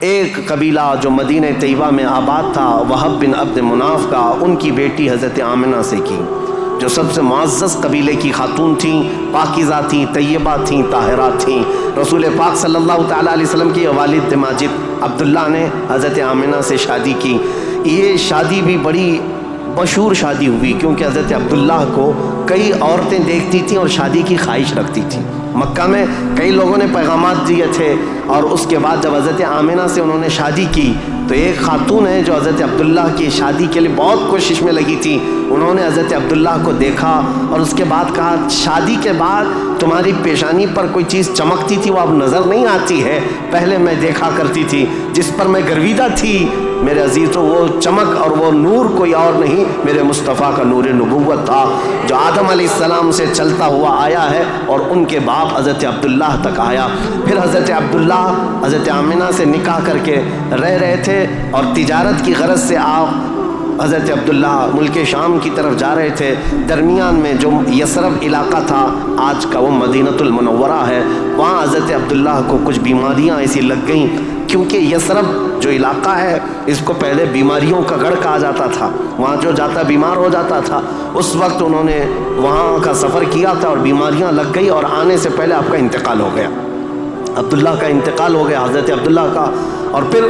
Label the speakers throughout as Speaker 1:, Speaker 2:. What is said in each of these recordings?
Speaker 1: ایک قبیلہ جو مدینہ طیبہ میں آباد تھا، وہب بن عبد مناف کا، ان کی بیٹی حضرت آمنہ سے کی، جو سب سے معزز قبیلے کی خاتون تھیں، پاکیزہ تھیں، طیبہ تھیں، طاہرات تھیں۔ رسول پاک صلی اللہ تعالیٰ علیہ وسلم کے والد ماجد عبداللہ نے حضرت آمنہ سے شادی کی۔ یہ شادی بھی بڑی مشہور شادی ہوئی، کیونکہ حضرت عبداللہ کو کئی عورتیں دیکھتی تھیں اور شادی کی خواہش رکھتی تھیں۔ مکہ میں کئی لوگوں نے پیغامات دیے تھے، اور اس کے بعد جب حضرت آمنہ سے انہوں نے شادی کی تو ایک خاتون ہے جو حضرت عبداللہ کی شادی کے لیے بہت کوشش میں لگی تھی، انہوں نے حضرت عبداللہ کو دیکھا اور اس کے بعد کہا، شادی کے بعد تمہاری پیشانی پر کوئی چیز چمکتی تھی، وہ اب نظر نہیں آتی ہے، پہلے میں دیکھا کرتی تھی، جس پر میں گرویدہ تھی میرے عزیزوں، وہ چمک اور وہ نور کوئی اور نہیں، میرے مصطفیٰ کا نور نبوت تھا جو آدم علیہ السلام سے چلتا ہوا آیا ہے اور ان کے باپ حضرت عبداللہ تک آیا۔ پھر حضرت عبداللہ حضرت آمنہ سے نکاح کر کے رہ رہے تھے، اور تجارت کی غرض سے آپ حضرت عبداللہ ملک شام کی طرف جا رہے تھے۔ درمیان میں جو یثرب علاقہ تھا، آج کا وہ مدینہ المنورہ ہے، وہاں حضرت عبداللہ کو کچھ بیماریاں ایسی لگ گئیں، کیونکہ یثرب جو علاقہ ہے اس کو پہلے بیماریوں کا گڑھ کہا جاتا تھا، وہاں جو جاتا بیمار ہو جاتا تھا۔ اس وقت انہوں نے وہاں کا سفر کیا تھا اور بیماریاں لگ گئی، اور آنے سے پہلے آپ کا انتقال ہو گیا، عبداللہ کا انتقال ہو گیا، حضرت عبداللہ کا۔ اور پھر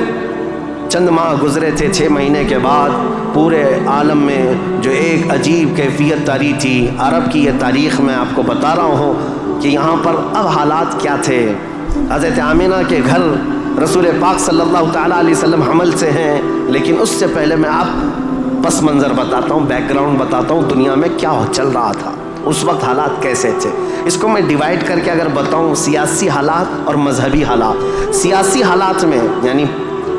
Speaker 1: چند ماہ گزرے تھے، 6 مہینے کے بعد پورے عالم میں جو ایک عجیب کیفیت طاری تھی، عرب کی یہ تاریخ میں آپ کو بتا رہا ہوں کہ یہاں پر اب حالات کیا تھے۔ حضرت آمنہ کے گھر رسول پاک صلی اللہ تعالیٰ علیہ وسلم حمل سے ہیں، لیکن اس سے پہلے میں آپ پس منظر بتاتا ہوں، بیک گراؤنڈ بتاتا ہوں، دنیا میں کیا چل رہا تھا اس وقت، حالات کیسے تھے۔ اس کو میں ڈیوائیڈ کر کے اگر بتاؤں، سیاسی حالات اور مذہبی حالات۔ سیاسی حالات میں یعنی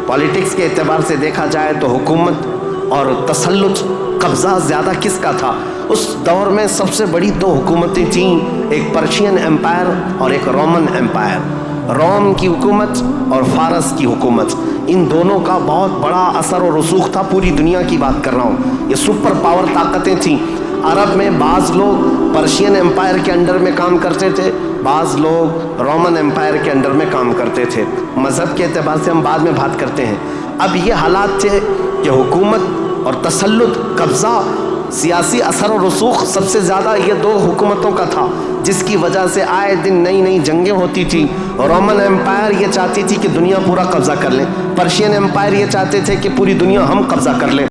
Speaker 1: پالیٹکس کے اعتبار سے دیکھا جائے تو حکومت اور تسلط، قبضہ زیادہ کس کا تھا؟ اس دور میں سب سے بڑی 2 حکومتیں تھیں، ایک پرشین ایمپائر اور ایک رومن ایمپائر۔ روم کی حکومت اور فارس کی حکومت، ان دونوں کا بہت بڑا اثر و رسوخ تھا، پوری دنیا کی بات کر رہا ہوں، یہ سپر پاور طاقتیں تھیں۔ عرب میں بعض لوگ پرشین ایمپائر کے انڈر میں کام کرتے تھے، بعض لوگ رومن ایمپائر کے انڈر میں کام کرتے تھے۔ مذہب کے اعتبار سے ہم بعد میں بات کرتے ہیں۔ اب یہ حالات تھے کہ حکومت اور تسلط، قبضہ، سیاسی اثر و رسوخ سب سے زیادہ یہ 2 حکومتوں کا تھا، جس کی وجہ سے آئے دن نئی نئی جنگیں ہوتی تھیں۔ رومن ایمپائر یہ چاہتی تھی کہ دنیا پورا قبضہ کر لیں، پرشین ایمپائر یہ چاہتے تھے کہ پوری دنیا ہم قبضہ کر لیں۔